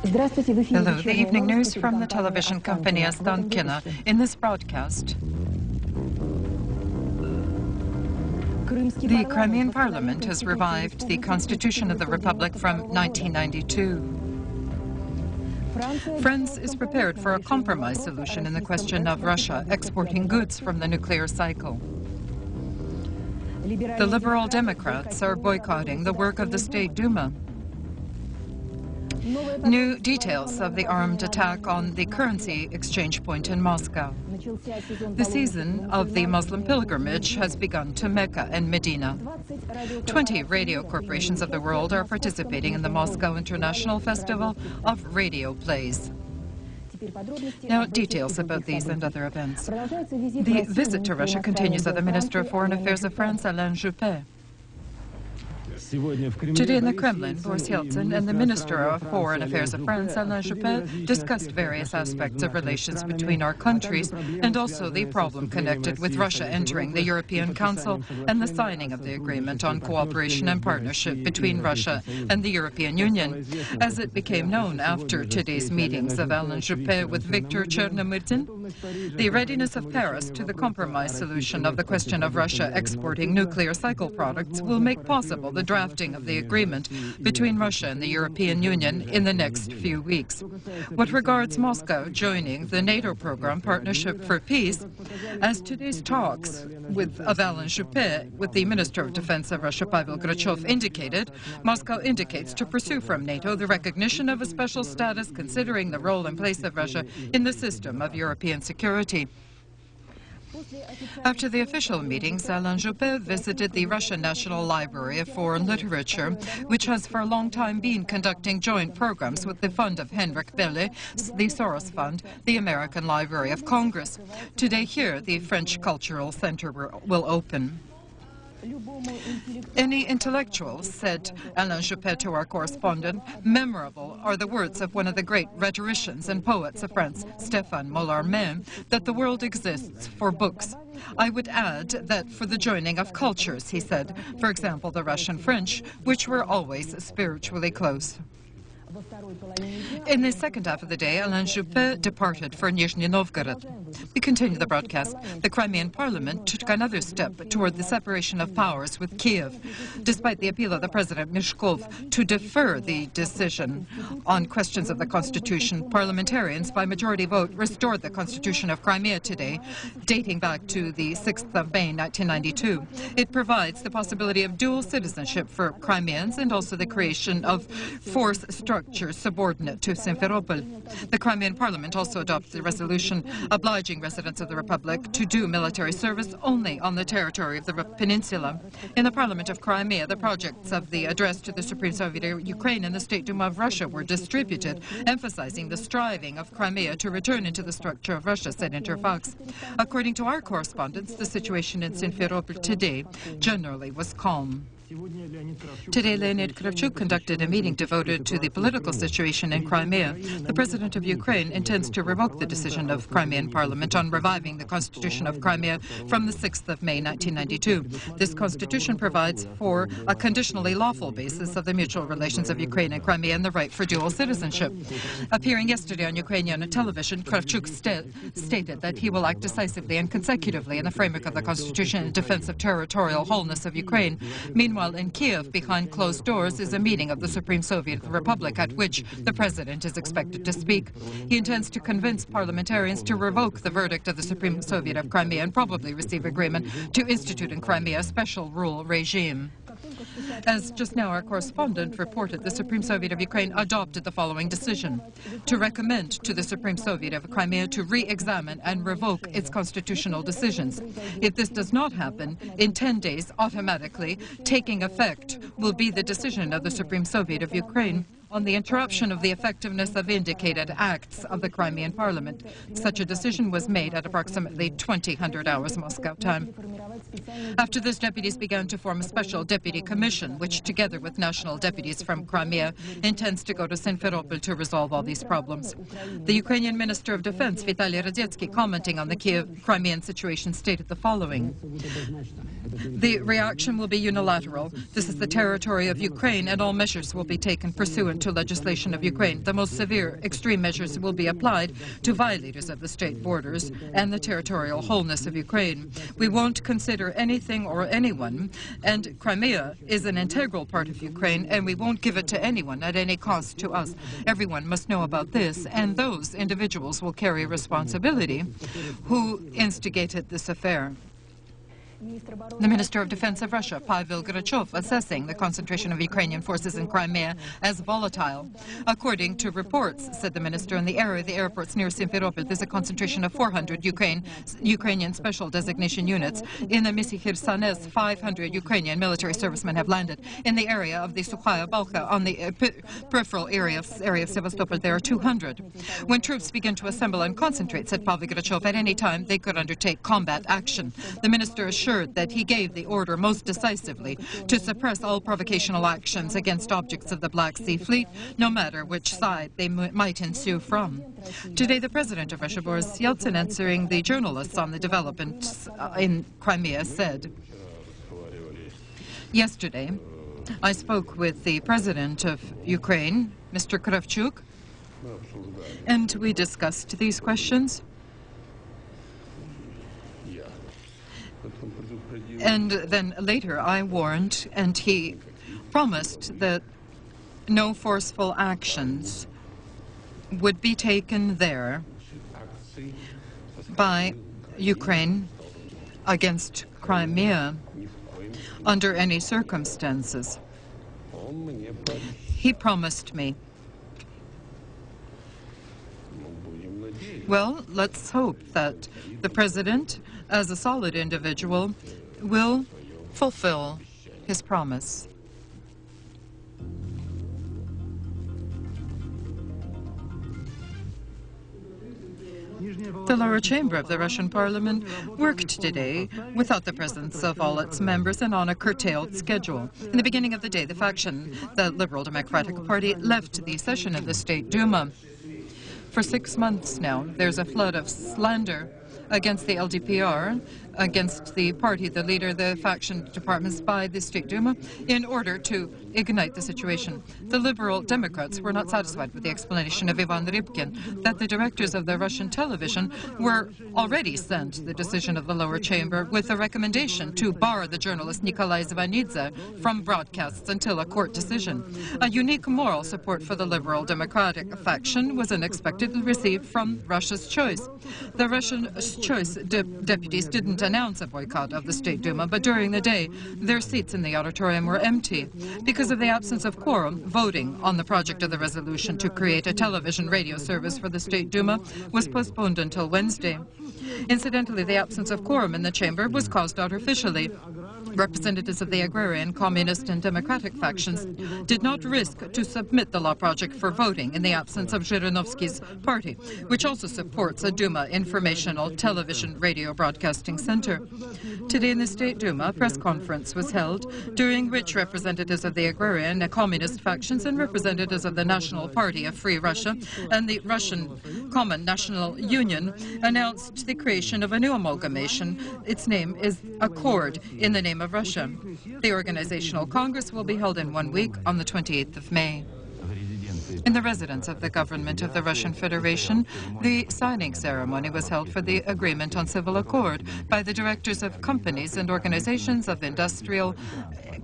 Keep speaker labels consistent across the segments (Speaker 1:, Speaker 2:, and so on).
Speaker 1: Hello, the evening news from the television company Ostankino. In this broadcast, the Crimean Parliament has revived the Constitution of the Republic from 1992. France is prepared for a compromise solution in the question of Russia exporting goods from the nuclear cycle. The Liberal Democrats are boycotting the work of the State Duma. New details of the armed attack on the currency exchange point in Moscow. The season of the Muslim pilgrimage has begun to Mecca and Medina. 20 radio corporations of the world are participating in the Moscow International Festival of Radio Plays. Now, details about these and other events. The visit to Russia continues of the Minister of Foreign Affairs of France, Alain Juppé. Today in the Kremlin, Boris Yeltsin and the Minister of Foreign Affairs of France, Alain Juppé, discussed various aspects of relations between our countries and also the problem connected with Russia entering the European Council and the signing of the agreement on cooperation and partnership between Russia and the European Union. As it became known after today's meetings of Alain Juppé with Viktor Chernomyrdin, the readiness of Paris to the compromise solution of the question of Russia exporting nuclear cycle products will make possible the drafting of the agreement between Russia and the European Union in the next few weeks. What regards Moscow joining the NATO program Partnership for Peace, as today's talks of Alain Juppé with the Minister of Defense of Russia, Pavel Grachov, indicated, Moscow indicates to pursue from NATO the recognition of a special status considering the role and place of Russia in the system of European security. After the official meetings, Alain Juppé visited the Russian National Library of Foreign Literature, which has for a long time been conducting joint programs with the fund of Henrik Belle, the Soros Fund, the American Library of Congress. Today here, the French Cultural Center will open. Any intellectuals, said Alain Juppé to our correspondent, memorable are the words of one of the great rhetoricians and poets of France, Stéphane Mallarmé, that the world exists for books. I would add that for the joining of cultures, he said, for example, the Russian French, which were always spiritually close. In the second half of the day, Alain Juppé departed for Nizhny Novgorod. We continue the broadcast. The Crimean Parliament took another step toward the separation of powers with Kiev, despite the appeal of the President Mishkov to defer the decision on questions of the Constitution. Parliamentarians, by majority vote, restored the Constitution of Crimea today, dating back to the 6th of May, 1992. It provides the possibility of dual citizenship for Crimeans and also the creation of force structures subordinate to Simferopol. The Crimean Parliament also adopted a resolution obliging residents of the Republic to do military service only on the territory of the peninsula. In the Parliament of Crimea, the projects of the address to the Supreme Soviet of Ukraine and the State Duma of Russia were distributed, emphasizing the striving of Crimea to return into the structure of Russia, said Interfax. According to our correspondents, the situation in Simferopol today generally was calm. Today, Leonid Kravchuk conducted a meeting devoted to the political situation in Crimea. The President of Ukraine intends to revoke the decision of Crimean Parliament on reviving the Constitution of Crimea from the 6th of May, 1992. This Constitution provides for a conditionally lawful basis of the mutual relations of Ukraine and Crimea and the right for dual citizenship. Appearing yesterday on Ukrainian television, Kravchuk stated that he will act decisively and consecutively in the framework of the Constitution in defense of territorial wholeness of Ukraine. Meanwhile, in Kiev, behind closed doors, is a meeting of the Supreme Soviet of the Republic at which the President is expected to speak. He intends to convince parliamentarians to revoke the verdict of the Supreme Soviet of Crimea and probably receive agreement to institute in Crimea a special rule regime. As just now our correspondent reported, the Supreme Soviet of Ukraine adopted the following decision: to recommend to the Supreme Soviet of Crimea to re-examine and revoke its constitutional decisions. If this does not happen, in 10 days, automatically, taking effect will be the decision of the Supreme Soviet of Ukraine on the interruption of the effectiveness of indicated acts of the Crimean Parliament. Such a decision was made at approximately 2000 hours Moscow time. After this, deputies began to form a special deputy commission, which, together with national deputies from Crimea, intends to go to Simferopol to resolve all these problems. The Ukrainian Minister of Defense, Vitaly Radetzky, commenting on the Crimean situation, stated the following: The reaction will be unilateral. This is the territory of Ukraine, and all measures will be taken pursuant pursuant to legislation of Ukraine. The most severe extreme measures will be applied to violators of the state borders and the territorial wholeness of Ukraine. We won't consider anything or anyone, and Crimea is an integral part of Ukraine, and we won't give it to anyone at any cost to us. Everyone must know about this, and those individuals will carry responsibility who instigated this affair. The Minister of Defense of Russia, Pavel Grachov, assessing the concentration of Ukrainian forces in Crimea as volatile. According to reports, said the minister, in the area of the airports near Simferopol, there's a concentration of 400 Ukrainian special designation units. In the Misi-Khersones, 500 Ukrainian military servicemen have landed. In the area of the Sukhaya Balkha, on the peripheral area of Sevastopol, there are 200. When troops begin to assemble and concentrate, said Pavel Grachov, at any time they could undertake combat action. The minister assured that he gave the order most decisively to suppress all provocational actions against objects of the Black Sea Fleet, no matter which side they might ensue from. Today, the President of Russia, Boris Yeltsin, answering the journalists on the developments in Crimea, said, "Yesterday, I spoke with the President of Ukraine, Mr. Kravchuk, and we discussed these questions. And then later I warned, and he promised that no forceful actions would be taken there by Ukraine against Crimea under any circumstances. He promised me. Well, let's hope that the President, as a solid individual, will fulfill his promise." The lower chamber of the Russian parliament worked today without the presence of all its members and on a curtailed schedule. In the beginning of the day, the faction, the Liberal Democratic Party, left the session of the State Duma. For 6 months now, there's a flood of slander against the LDPR, against the party, the leader, the faction departments by the State Duma, in order to ignite the situation. The Liberal Democrats were not satisfied with the explanation of Ivan Rybkin that the directors of the Russian television were already sent the decision of the lower chamber with a recommendation to bar the journalist Nikolai Zvanidze from broadcasts until a court decision. A unique moral support for the Liberal Democratic faction was unexpectedly received from Russia's Choice. The Russian Choice deputies didn't announce a boycott of the State Duma, but during the day, their seats in the auditorium were empty. Because of the absence of quorum, voting on the project of the resolution to create a television radio service for the State Duma was postponed until Wednesday. Incidentally, the absence of quorum in the chamber was caused artificially. Representatives of the agrarian, communist, and democratic factions did not risk to submit the law project for voting in the absence of Zhirinovsky's party, which also supports a Duma informational television radio broadcasting center. Today in the State Duma, a press conference was held, during which representatives of the agrarian and communist factions and representatives of the National Party of Free Russia and the Russian Common National Union announced the creation of a new amalgamation. Its name is Accord, in the name of Russia. The organizational congress will be held in 1 week on the 28th of May. In the residence of the government of the Russian Federation, the signing ceremony was held for the agreement on civil accord by the directors of companies and organizations of industrial,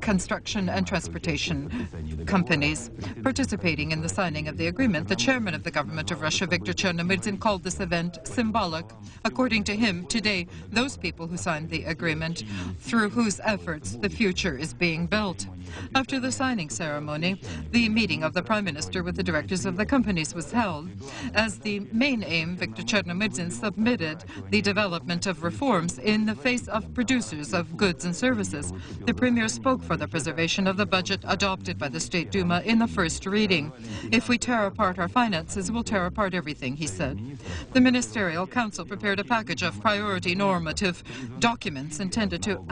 Speaker 1: construction and transportation companies. Participating in the signing of the agreement, the chairman of the government of Russia, Viktor Chernomyrdin, called this event symbolic. According to him, today, those people who signed the agreement, through whose efforts the future is being built. After the signing ceremony, the meeting of the Prime Minister with the directors of the companies was held. As the main aim, Viktor Chernomyrdin submitted the development of reforms in the face of producers of goods and services. The Premier spoke for the preservation of the budget adopted by the State Duma in the first reading. If we tear apart our finances, we'll tear apart everything, he said. The Ministerial Council prepared a package of priority normative documents intended to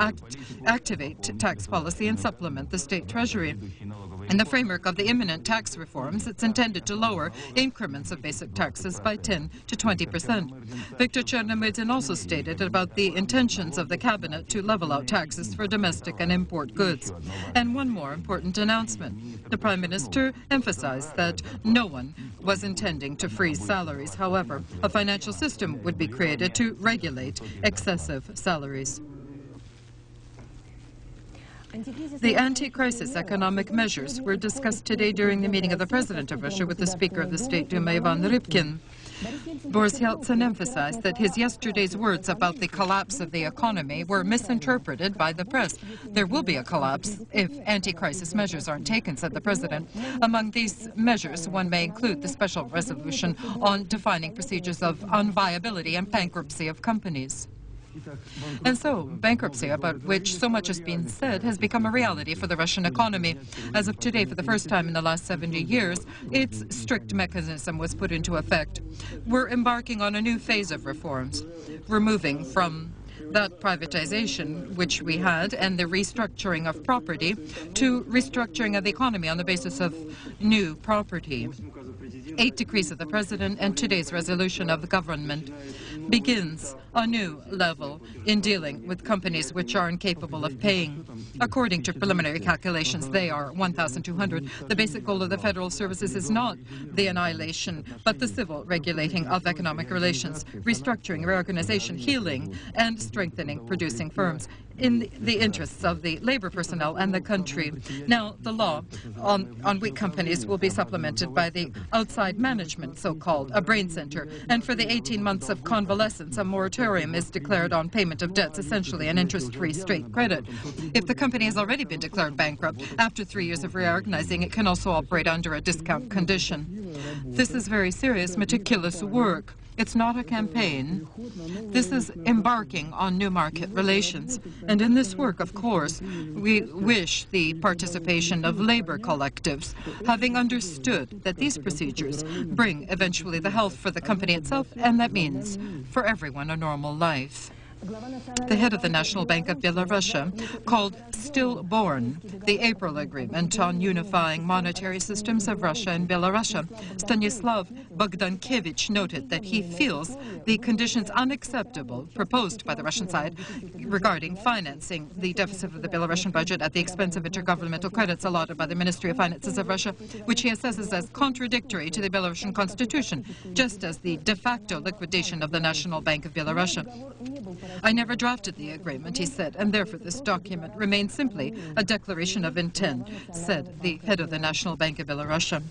Speaker 1: activate tax policy and supplement the state treasury. In the framework of the imminent tax reforms, it's intended to lower increments of basic taxes by 10 to 20%. Victor Chernomyrdin also stated about the intentions of the cabinet to level out taxes for domestic and import goods. And one more important announcement. The Prime Minister emphasized that no one was intending to freeze salaries. However, a financial system would be created to regulate excessive salaries. The anti-crisis economic measures were discussed today during the meeting of the President of Russia with the Speaker of the State Duma, Ivan Rybkin. Boris Yeltsin emphasized that his yesterday's words about the collapse of the economy were misinterpreted by the press. There will be a collapse if anti-crisis measures aren't taken, said the President. Among these measures, one may include the special resolution on defining procedures of unviability and bankruptcy of companies. And so, bankruptcy, about which so much has been said, has become a reality for the Russian economy. As of today, for the first time in the last 70 years, its strict mechanism was put into effect. We're embarking on a new phase of reforms. We're moving from that privatization which we had and the restructuring of property to restructuring of the economy on the basis of new property. 8 decrees of the President and today's resolution of the government begins a new level in dealing with companies which are incapable of paying. According to preliminary calculations, they are 1,200. The basic goal of the federal services is not the annihilation, but the civil regulating of economic relations, restructuring, reorganization, healing, and strengthening producing firms in the interests of the labor personnel and the country. Now, the law on weak companies will be supplemented by the outside management, so-called, a brain center. And for the 18 months of convalescence, a moratorium is declared on payment of debts, essentially an interest-free straight credit. If the company has already been declared bankrupt, after 3 years of reorganizing, it can also operate under a discount condition. This is very serious, meticulous work. It's not a campaign. This is embarking on new market relations. And in this work, of course, we wish the participation of labor collectives, having understood that these procedures bring eventually the health for the company itself, and that means for everyone a normal life. The head of the National Bank of Belarusia called stillborn the April Agreement on unifying monetary systems of Russia and Belarus. Stanislav Bogdankevich noted that he feels the conditions unacceptable proposed by the Russian side regarding financing the deficit of the Belarusian budget at the expense of intergovernmental credits allotted by the Ministry of Finances of Russia, which he assesses as contradictory to the Belarusian constitution, just as the de facto liquidation of the National Bank of Belarus. I never drafted the agreement, he said, and therefore this document remains simply a declaration of intent, said the head of the National Bank of Belarus.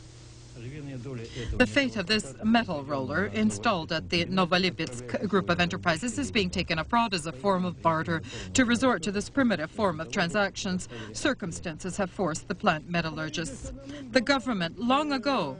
Speaker 1: The fate of this metal roller installed at the Novolipetsk group of enterprises is being taken abroad as a form of barter. To resort to this primitive form of transactions, circumstances have forced the plant metallurgists. The government, long ago,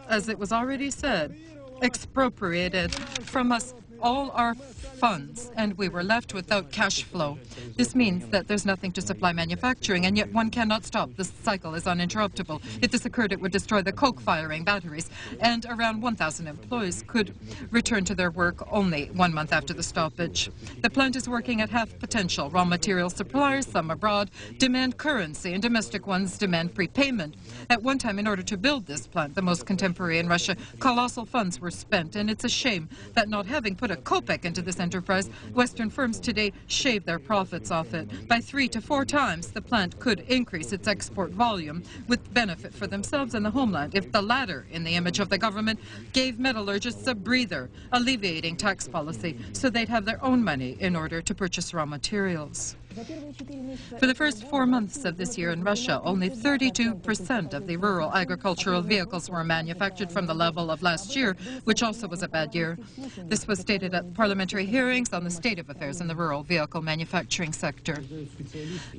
Speaker 1: as it was already said, expropriated from us all our funds, and we were left without cash flow. This means that there's nothing to supply manufacturing, and yet one cannot stop. The cycle is uninterruptible. If this occurred, it would destroy the coke-firing batteries, and around 1,000 employees could return to their work only 1 month after the stoppage. The plant is working at half potential. Raw material suppliers, some abroad, demand currency, and domestic ones demand prepayment. At one time, in order to build this plant, the most contemporary in Russia, colossal funds were spent, and it's a shame that not having put a kopeck into this enterprise, Western firms today shave their profits off it. By 3 to 4 times, the plant could increase its export volume with benefit for themselves and the homeland if the latter, in the image of the government, gave metallurgists a breather, alleviating tax policy so they'd have their own money in order to purchase raw materials. For the first 4 months of this year in Russia, only 32% of the rural agricultural vehicles were manufactured from the level of last year, which also was a bad year. This was stated at parliamentary hearings on the state of affairs in the rural vehicle manufacturing sector.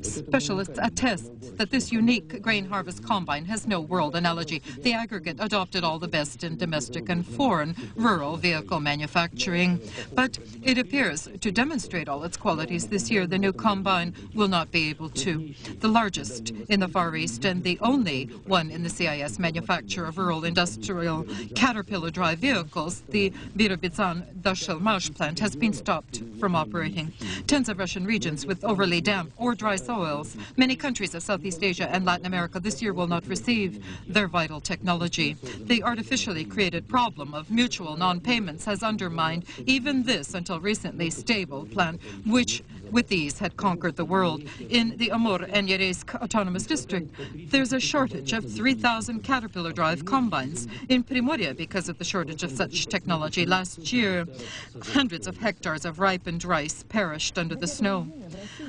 Speaker 1: Specialists attest that this unique grain harvest combine has no world analogy. The aggregate adopted all the best in domestic and foreign rural vehicle manufacturing. But it appears to demonstrate all its qualities this year. The new combine combine will not be able to. The largest in the Far East and the only one in the CIS manufacturer of rural industrial Caterpillar drive vehicles, the Birobidzhan-Dashelmash plant, has been stopped from operating. Tens of Russian regions with overly damp or dry soils, many countries of Southeast Asia and Latin America this year will not receive their vital technology. The artificially created problem of mutual non-payments has undermined even this, until recently, stable plan, which with ease had conquered the world. In the Amur and Yeresk Autonomous District, there's a shortage of 3,000 Caterpillar drive combines. In Primorye, because of the shortage of such technology, last year, hundreds of hectares of ripened rice perished under the snow.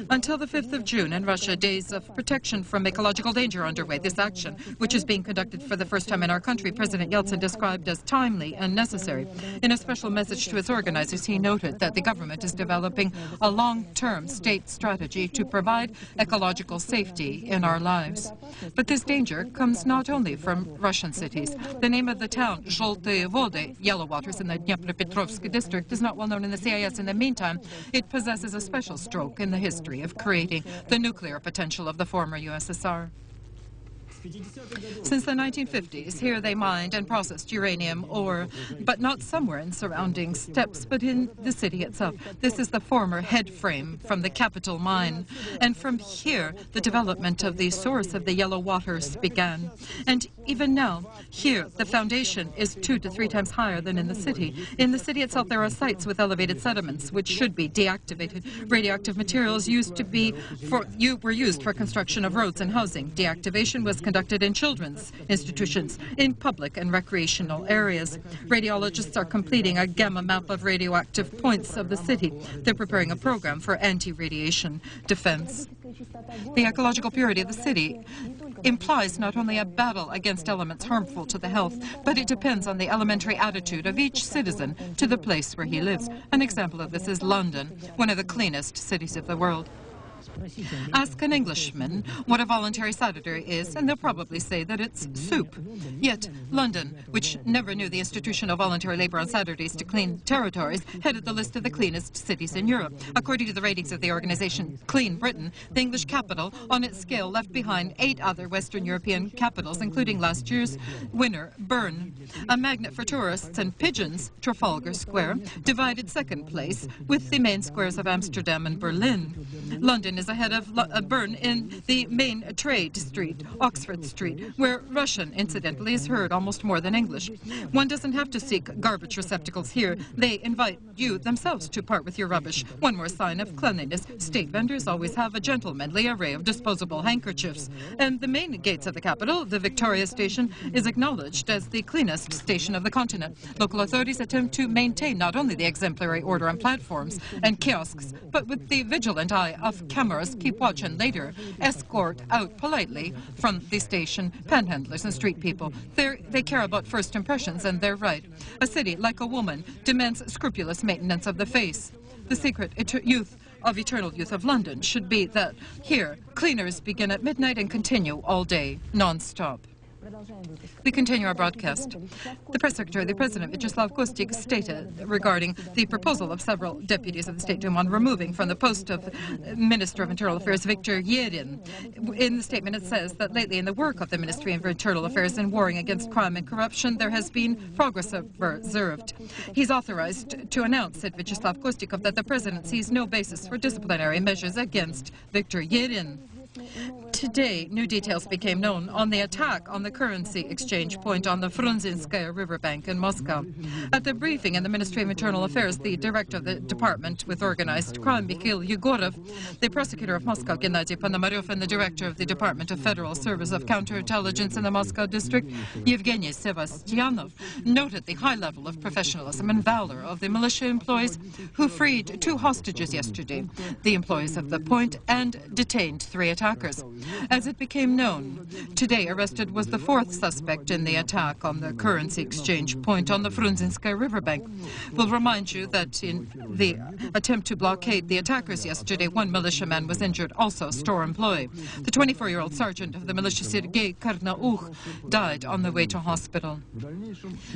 Speaker 1: Until the 5th of June in Russia, days of protection from ecological danger are underway. This action, which is being conducted for the first time in our country, President Yeltsin described as timely and necessary. In a special message to its organizers, he noted that the government is developing a long-term state strategy to provide ecological safety in our lives. But this danger comes not only from Russian cities. The name of the town, Zholtye Vody, Yellow Waters, in the Dnepropetrovsk district, is not well known in the CIS. In the meantime, it possesses a special stroke in the history of creating the nuclear potential of the former USSR. Since the 1950s, here they mined and processed uranium ore, but not somewhere in surrounding steppes, but in the city itself. This is the former head frame from the capital mine. And from here, the development of the source of the yellow waters began. And even now, here, the foundation is 2 to 3 times higher than in the city. In the city itself, there are sites with elevated sediments, which should be deactivated. Radioactive materials were used for construction of roads and housing. Deactivation was conducted in children's institutions, in public and recreational areas. Radiologists are completing a gamma map of radioactive points of the city. They're preparing a program for anti-radiation defense. The ecological purity of the city implies not only a battle against elements harmful to the health, but it depends on the elementary attitude of each citizen to the place where he lives. An example of this is London, one of the cleanest cities of the world. Ask an Englishman what a voluntary sanitary is, and they'll probably say that it's soup. Yet London, which never knew the institution of voluntary labor on Saturdays to clean territories, headed the list of the cleanest cities in Europe. According to the ratings of the organization Clean Britain, the English capital, on its scale, left behind 8 other Western European capitals, including last year's winner, Bern. A magnet for tourists and pigeons, Trafalgar Square, divided second place with the main squares of Amsterdam and Berlin. London is ahead of Bern in the main trade street, Oxford Street, where Russian, incidentally, is heard almost more than English. One doesn't have to seek garbage receptacles here. They invite you themselves to part with your rubbish. One more sign of cleanliness. State vendors always have a gentlemanly array of disposable handkerchiefs. And the main gates of the capital, the Victoria Station, is acknowledged as the cleanest station of the continent. Local authorities attempt to maintain not only the exemplary order on platforms and kiosks, but with the vigilant eye of cameras, keep watch and later escort out politely from the station panhandlers and street people. They care about first impressions, and they're right. A city, like a woman, demands scrupulous maintenance of the face. The secret eternal youth of London should be that here, cleaners begin at midnight and continue all day, non-stop. We continue our broadcast. The press secretary of the President, Vyacheslav Kostik, stated regarding the proposal of several deputies of the State Duma on removing from the post of Minister of Internal Affairs Viktor Yerin. In the statement it says that lately in the work of the Ministry of Internal Affairs in warring against crime and corruption, there has been progress observed. He's authorized to announce, said Vyacheslav Kostikov, that the President sees no basis for disciplinary measures against Viktor Yerin. Today, new details became known on the attack on the currency exchange point on the Frunzinskaya riverbank in Moscow. At the briefing in the Ministry of Internal Affairs, the director of the Department with Organized Crime, Mikhail Yegorov, the prosecutor of Moscow, Gennady Ponomaryov, and the director of the Department of Federal Service of Counterintelligence in the Moscow district, Yevgeny Sevastyanov, noted the high level of professionalism and valor of the militia employees who freed 2 hostages yesterday, the employees of the point, and detained 3 attackers. attackers. As it became known, today arrested was the fourth suspect in the attack on the currency exchange point on the Frunzinskaya riverbank. We'll remind you that in the attempt to blockade the attackers yesterday, one militiaman was injured, also a store employee. The 24-year-old sergeant of the militia Sergei Karnauch died on the way to hospital.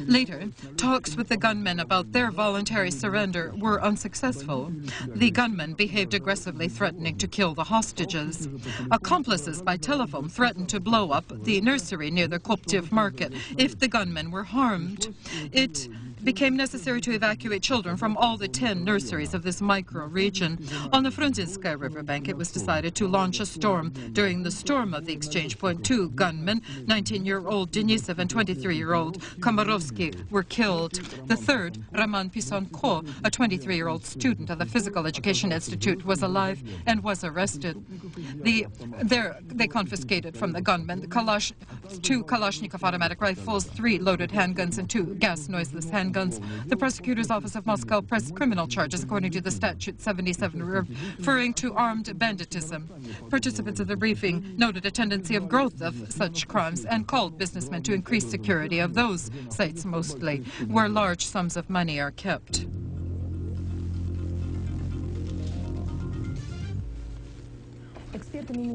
Speaker 1: Later, talks with the gunmen about their voluntary surrender were unsuccessful. The gunmen behaved aggressively, threatening to kill the hostages. Accomplices by telephone threatened to blow up the nursery near the Koptiv market if the gunmen were harmed. It became necessary to evacuate children from all the 10 nurseries of this micro-region. On the Frunzinskaya riverbank, it was decided to launch a storm. During the storm of the exchange point, 2 gunmen, 19-year-old Denisov and 23-year-old Komarovsky, were killed. The third, Roman Pisonko, a 23-year-old student of the Physical Education Institute, was alive and was arrested. They confiscated from the gunmen 2 Kalashnikov automatic rifles, 3 loaded handguns, and 2 gas noiseless handguns. The prosecutor's office of Moscow pressed criminal charges according to the statute 77, referring to armed banditism. Participants of the briefing noted a tendency of growth of such crimes and called businessmen to increase security of those sites mostly where large sums of money are kept.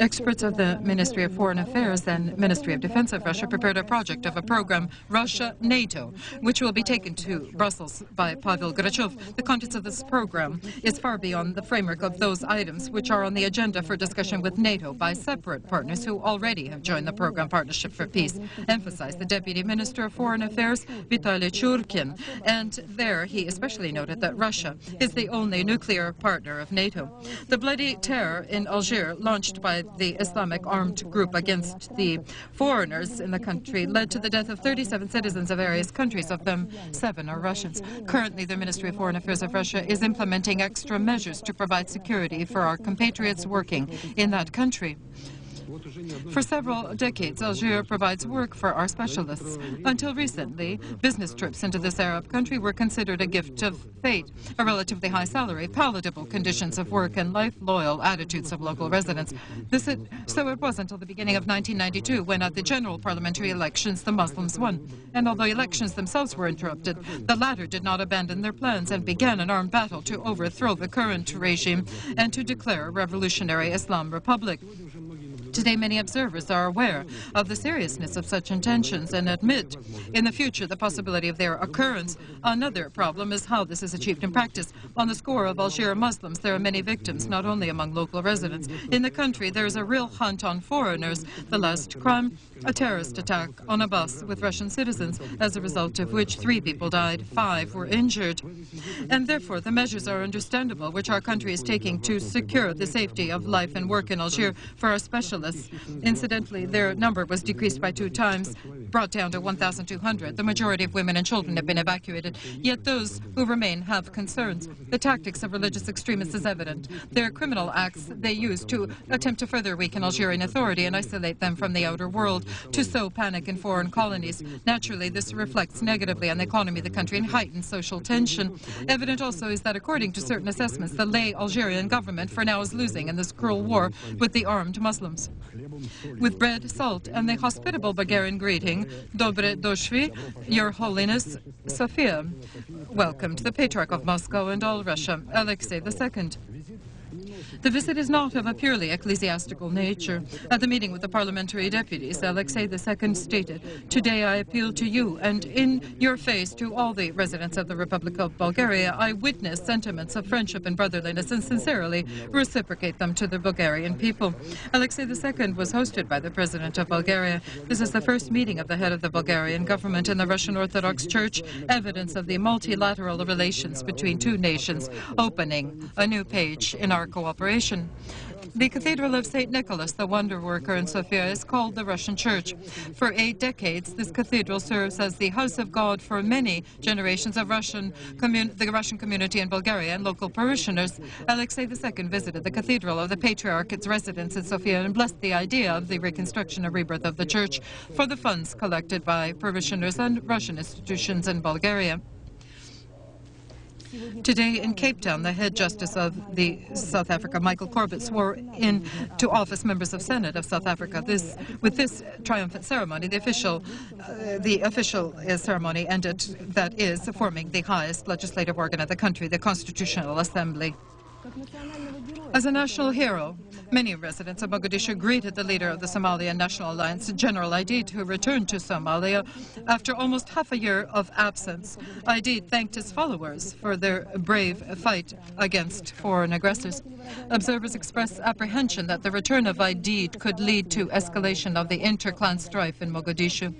Speaker 1: Experts of the Ministry of Foreign Affairs and Ministry of Defense of Russia prepared a project of a program, Russia-NATO, which will be taken to Brussels by Pavel Grachev. The contents of this program is far beyond the framework of those items which are on the agenda for discussion with NATO by separate partners who already have joined the program Partnership for Peace, emphasized the Deputy Minister of Foreign Affairs, Vitaly Churkin. And there he especially noted that Russia is the only nuclear partner of NATO. The bloody terror in Algiers, launched by the Islamic armed group against the foreigners in the country, led to the death of 37 citizens of various countries. Of them, 7 are Russians. Currently, the Ministry of Foreign Affairs of Russia is implementing extra measures to provide security for our compatriots working in that country. For several decades, Algeria provides work for our specialists. Until recently, business trips into this Arab country were considered a gift of fate. A relatively high salary, palatable conditions of work, and life loyal attitudes of local residents. So it was until the beginning of 1992, when at the general parliamentary elections, the Muslims won. And although elections themselves were interrupted, the latter did not abandon their plans and began an armed battle to overthrow the current regime and to declare a revolutionary Islam Republic. Today, many observers are aware of the seriousness of such intentions and admit in the future the possibility of their occurrence. Another problem is how this is achieved in practice. On the score of Algeria Muslims, there are many victims, not only among local residents. In the country, there is a real hunt on foreigners. The last crime, a terrorist attack on a bus with Russian citizens, as a result of which 3 people died, 5 were injured. And therefore, the measures are understandable which our country is taking to secure the safety of life and work in Algiers for our specialists. Incidentally, their number was decreased by 2 times, brought down to 1,200. The majority of women and children have been evacuated, yet those who remain have concerns. The tactics of religious extremists is evident. Their criminal acts they use to attempt to further weaken Algerian authority and isolate them from the outer world, to sow panic in foreign colonies. Naturally, this reflects negatively on the economy of the country and heightens social tension. Evident also is that, according to certain assessments, the lay Algerian government for now is losing in this cruel war with the armed Muslims. With bread, salt, and the hospitable Bulgarian greeting, Dobre doshvi, Your Holiness, Sophia. Welcome to the Patriarch of Moscow and all Russia, Alexei II. The visit is not of a purely ecclesiastical nature. At the meeting with the parliamentary deputies, Alexei II stated, "Today I appeal to you, and in your face to all the residents of the Republic of Bulgaria, I witness sentiments of friendship and brotherliness and sincerely reciprocate them to the Bulgarian people." Alexei II was hosted by the President of Bulgaria. This is the first meeting of the head of the Bulgarian government and the Russian Orthodox Church, evidence of the multilateral relations between 2 nations, opening a new page in our cooperation. The Cathedral of St. Nicholas, the wonder worker in Sofia, is called the Russian Church. For 8 decades, this cathedral serves as the house of God for many generations of the Russian community in Bulgaria and local parishioners. Alexei II visited the Cathedral of the Patriarch, its residence in Sofia, and blessed the idea of the reconstruction and rebirth of the church for the funds collected by parishioners and Russian institutions in Bulgaria. Today in Cape Town, the head justice of South Africa, Michael Corbett, swore into office members of Senate of South Africa. With this triumphant ceremony, the official ceremony ended, that is, forming the highest legislative organ of the country, the Constitutional Assembly. As a national hero, many residents of Mogadishu greeted the leader of the Somalian National Alliance, General Aidid, who returned to Somalia after almost half a year of absence. Aidid thanked his followers for their brave fight against foreign aggressors. Observers expressed apprehension that the return of Aidid could lead to escalation of the inter-clan strife in Mogadishu.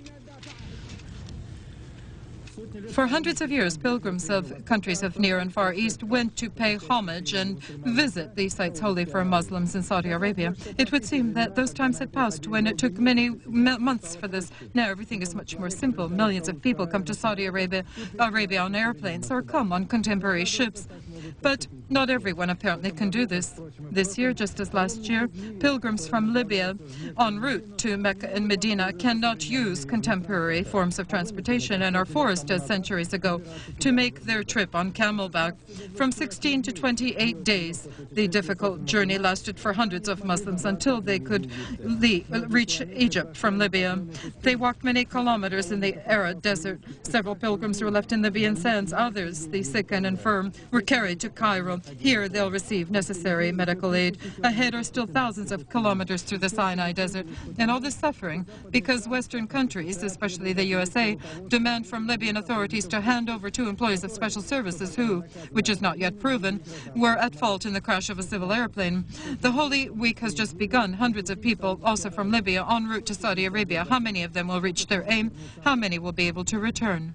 Speaker 1: For hundreds of years, pilgrims of countries of Near and Far East went to pay homage and visit the sites holy for Muslims in Saudi Arabia. It would seem that those times had passed when it took many months for this. Now everything is much more simple. Millions of people come to Saudi Arabia on airplanes or come on contemporary ships. But not everyone apparently can do this. This year, just as last year, pilgrims from Libya en route to Mecca and Medina cannot use contemporary forms of transportation and are forced, as centuries ago, to make their trip on camelback. From 16 to 28 days, the difficult journey lasted for hundreds of Muslims until they could reach Egypt from Libya. They walked many kilometers in the arid desert. Several pilgrims were left in Libyan sands. Others, the sick and infirm, were carried to Cairo. Here they'll receive necessary medical aid. Ahead are still thousands of kilometers through the Sinai Desert. And all this suffering because Western countries, especially the USA, demand from Libyan authorities to hand over two employees of special services who, which is not yet proven, were at fault in the crash of a civil airplane. The Holy Week has just begun. Hundreds of people, also from Libya, en route to Saudi Arabia. How many of them will reach their aim? How many will be able to return?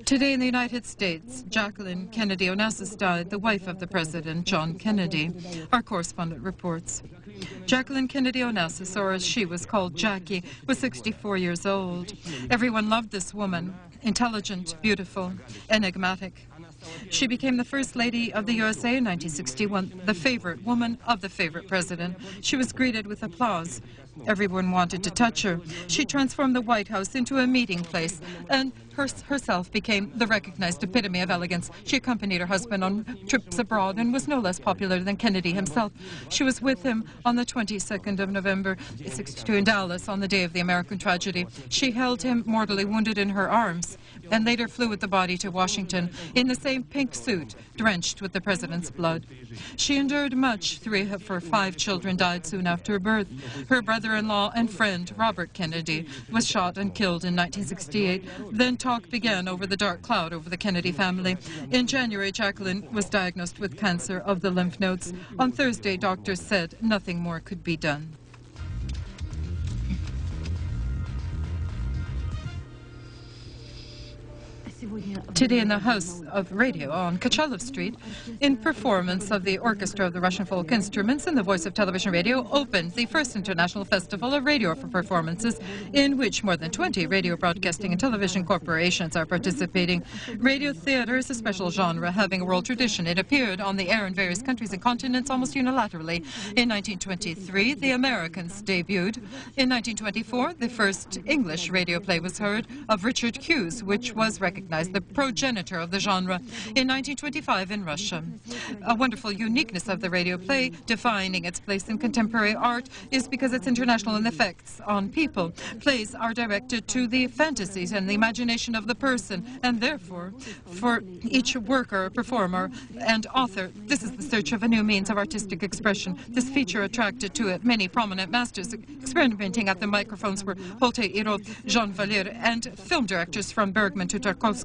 Speaker 1: Today in the United States, Jacqueline Kennedy Onassis died, the wife of the President, John Kennedy. Our correspondent reports. Jacqueline Kennedy Onassis, or as she was called, Jackie, was 64 years old. Everyone loved this woman, intelligent, beautiful, enigmatic. She became the First Lady of the USA in 1961, the favorite woman of the favorite president. She was greeted with applause. Everyone wanted to touch her. She transformed the White House into a meeting place and herself became the recognized epitome of elegance. She accompanied her husband on trips abroad and was no less popular than Kennedy himself. She was with him on the 22nd of November, 1962 in Dallas on the day of the American tragedy. She held him mortally wounded in her arms and later flew with the body to Washington in the same pink suit, drenched with the president's blood. She endured much. 3 of her 5 children died soon after her birth. Her brother-in-law and friend, Robert Kennedy, was shot and killed in 1968. Then talk began over the dark cloud over the Kennedy family. In January, Jacqueline was diagnosed with cancer of the lymph nodes. On Thursday, doctors said nothing more could be done. Today in the House of Radio on Kachalov Street, in performance of the Orchestra of the Russian Folk Instruments and the Voice of Television Radio, opened the first international festival of radio for performances in which more than 20 radio broadcasting and television corporations are participating. Radio theater is a special genre having a world tradition. It appeared on the air in various countries and continents almost unilaterally. In 1923, the Americans debuted. In 1924, the first English radio play was heard of Richard Hughes, which was recognized the progenitor of the genre. In 1925 in Russia. A wonderful uniqueness of the radio play, defining its place in contemporary art, is because its international effects on people. Plays are directed to the fantasies and the imagination of the person, and therefore, for each worker, performer, and author, this is the search of a new means of artistic expression. This feature attracted to it many prominent masters. Experimenting at the microphones were Holte Iro, Jean Valliere, and film directors from Bergman to Tarkovsky.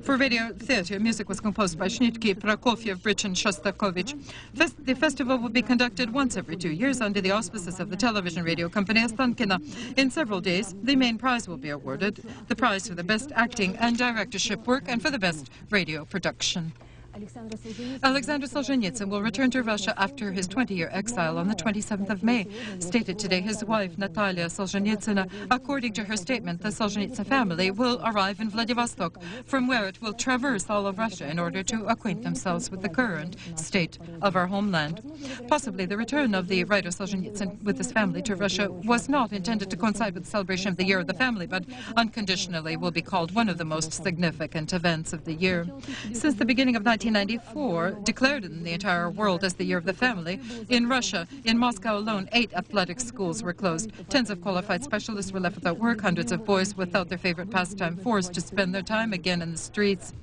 Speaker 1: For radio theater, music was composed by Schnittke, Prokofiev, Brich, and Shostakovich. The festival will be conducted once every 2 years under the auspices of the television radio company Ostankino. In several days, the main prize will be awarded, the prize for the best acting and directorship work and for the best radio production. Alexander Solzhenitsyn will return to Russia after his 20-year exile on the 27th of May, stated today his wife, Natalia Solzhenitsyn. According to her statement, the Solzhenitsyn family will arrive in Vladivostok, from where it will traverse all of Russia in order to acquaint themselves with the current state of our homeland. Possibly the return of the writer Solzhenitsyn with his family to Russia was not intended to coincide with the celebration of the Year of the Family, but unconditionally will be called one of the most significant events of the year. Since the beginning of 1994, declared in the entire world as the Year of the Family, in Russia, in Moscow alone, 8 athletic schools were closed. Tens of qualified specialists were left without work, hundreds of boys without their favorite pastime, forced to spend their time again in the streets.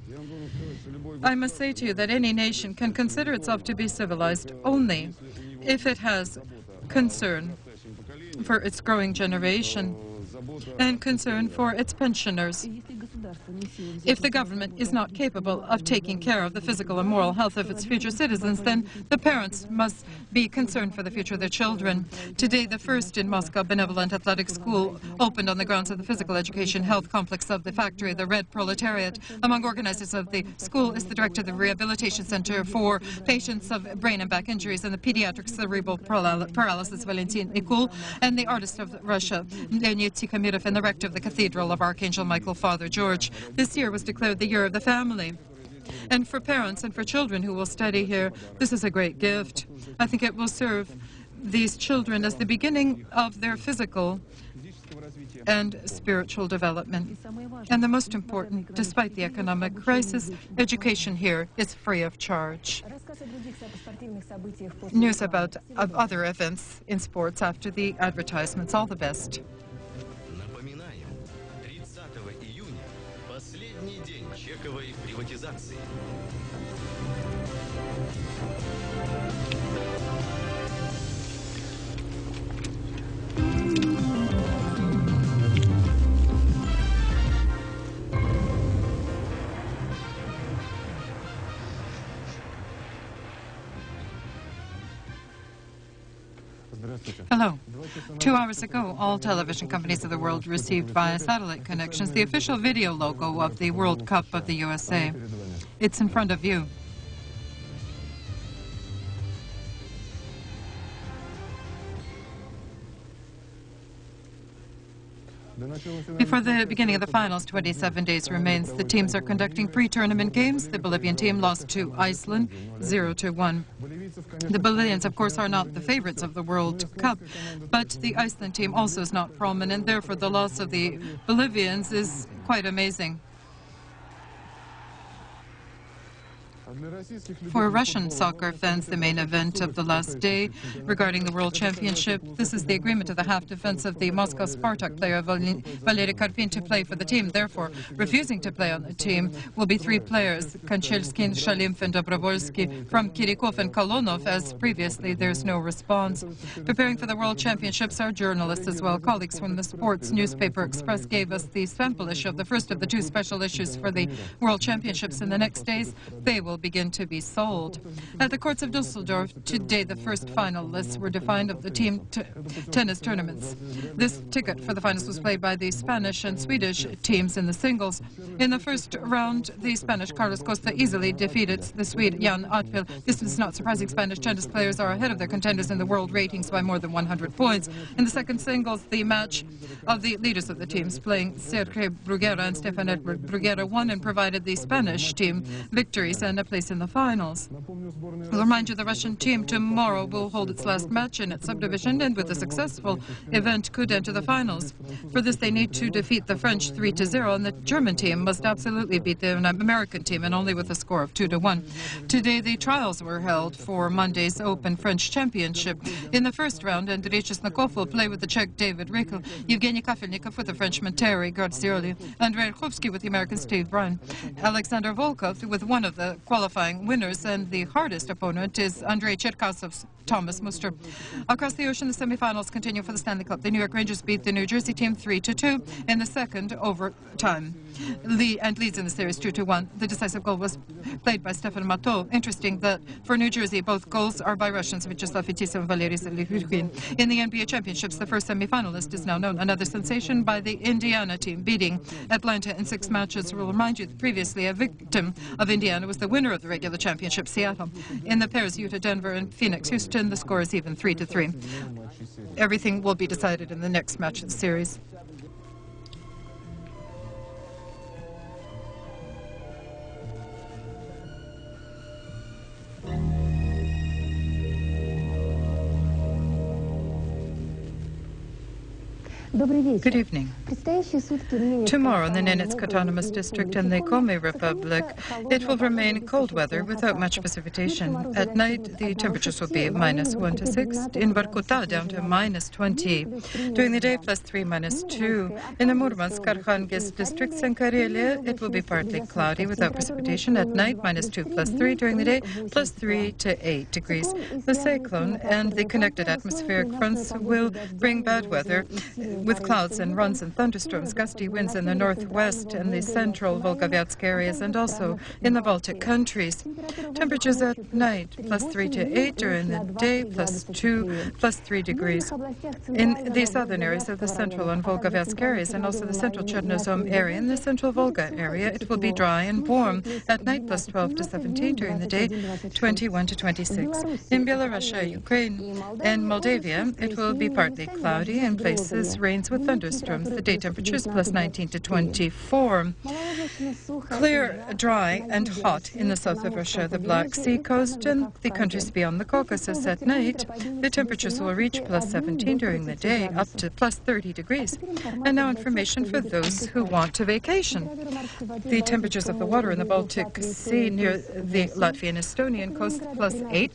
Speaker 1: I must say to you that any nation can consider itself to be civilized only if it has concern for its growing generation and concern for its pensioners. If the government is not capable of taking care of the physical and moral health of its future citizens, then the parents must be concerned for the future of their children. Today, the first in Moscow benevolent athletic school opened on the grounds of the physical education health complex of the factory, the Red Proletariat. Among organizers of the school is the director of the Rehabilitation Center for Patients of Brain and Back Injuries and the Pediatric Cerebral Paralysis, Valentin Ikul, and the artist of Russia, Leonid Tikhomirov, and the rector of the Cathedral of Archangel Michael, Father George. This year was declared the Year of the Family. And for parents and for children who will study here, this is a great gift. I think it will serve these children as the beginning of their physical and spiritual development. And the most important, despite the economic crisis, education here is free of charge. News about other events in sports after the advertisements. All the best.
Speaker 2: Последний день чековой приватизации.
Speaker 1: Hello. 2 hours ago, all television companies of the world received via satellite connections the official video logo of the World Cup of the USA. It's in front of you. Before the beginning of the finals, 27 days remains. The teams are conducting pre-tournament games. The Bolivian team lost to Iceland 0-1. The Bolivians, of course, are not the favorites of the World Cup, but the Iceland team also is not prominent. Therefore, the loss of the Bolivians is quite amazing. For Russian soccer fans, the main event of the last day regarding the World Championship, this is the agreement of the half defense of the Moscow Spartak player Valery Karpin to play for the team. Therefore, refusing to play on the team will be 3 players, Konchelskin, Shalimf and Dobrovolsky. From Kirikov and Kolonov, as previously, there's no response. Preparing for the World Championships are journalists as well. Colleagues from the sports newspaper Express gave us the sample issue of the first of the 2 special issues for the World Championships. In the next days, they will begin to be sold. At the courts of Dusseldorf, today the first finalists were defined of the team tennis tournaments. This ticket for the finals was played by the Spanish and Swedish teams in the singles. In the first round, the Spanish Carlos Costa easily defeated the Swede Jan Atpil. This is not surprising. Spanish tennis players are ahead of their contenders in the world ratings by more than 100 points. In the second singles, the match of the leaders of the teams playing Sergei Bruguera and Stefan Edward. Bruguera won and provided the Spanish team victories and a place in the finals. I'll remind you the Russian team tomorrow will hold its last match in its subdivision and with a successful event could enter the finals. For this they need to defeat the French 3-0 and the German team must absolutely beat the American team and only with a score of 2-1. Today the trials were held for Monday's Open French Championship. In the first round, Andrei Chesnakov will play with the Czech David Rikel, Evgeny Kafelnikov with the Frenchman Terry Gardzioli, Andrei Rkhubsky with the American Steve Bryan, Alexander Volkov with one of the qualifying winners, and the hardest opponent is Andrei Cherkasov's Thomas Muster. Across the ocean, the semifinals continue for the Stanley Cup. The New York Rangers beat the New Jersey team 3-2 in the second overtime and leads in the series 2-1. The decisive goal was played by Stefan Matteau. Interesting that for New Jersey, both goals are by Russians, Vyacheslav Fetisov and Valery Zelyukhin. In the NBA Championships, the first semifinalist is now known. Another sensation by the Indiana team, beating Atlanta in 6 matches. We'll remind you that previously a victim of Indiana was the winner of the regular championship, Seattle. In the pairs Utah, Denver, and Phoenix, Houston, the score is even 3-3. Everything will be decided in the next match of the series. Good evening. Tomorrow in the Nenets Autonomous District in the Komi Republic, it will remain cold weather without much precipitation. At night, the temperatures will be -1 to 6. In Vorkuta, down to -20. During the day, +3, -2. In the Murmansk, Arkhangelsk districts and Karelia, it will be partly cloudy without precipitation. At night, -2, +3. During the day, +3 to 8 degrees. The cyclone and the connected atmospheric fronts will bring bad weather with clouds and runs and thunderstorms, gusty winds in the northwest and the central Volga-Vyatsk areas, and also in the Baltic countries. Temperatures at night, +3 to 8, during the day, +2, +3 degrees. In the southern areas of the central and Volga-Vyatsk areas, and also the central Chernozem area and the central Volga area, it will be dry and warm. At night, +12 to 17, during the day, 21 to 26. In Belarus, Ukraine, and Moldavia, it will be partly cloudy, in places rains with thunderstorms. The day temperatures +19 to 24. Clear, dry, and hot in the south of Russia, the Black Sea coast, and the countries beyond the Caucasus. At night, the temperatures will reach +17, during the day, up to +30 degrees. And now information for those who want to vacation. The temperatures of the water in the Baltic Sea near the Latvian and Estonian coast, +8.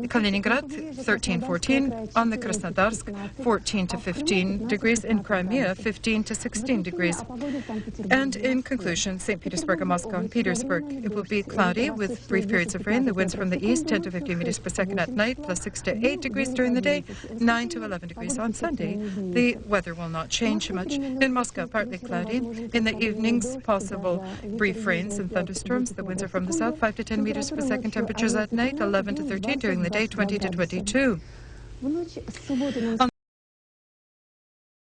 Speaker 1: Kaliningrad, 13-14. On the Krasnodarsk, 14 to 15 degrees. In Crimea, 15 to 16 degrees. And in conclusion, St. Petersburg and Moscow and Petersburg, it will be cloudy with brief periods of rain. The winds from the east, 10 to 15 meters per second at night, +6 to 8 degrees during the day, 9 to 11 degrees on Sunday. The weather will not change much. In Moscow, partly cloudy. In the evenings, possible brief rains and thunderstorms. The winds are from the south, 5 to 10 meters per second. Temperatures at night, 11 to 13. During the day, 20 to 22.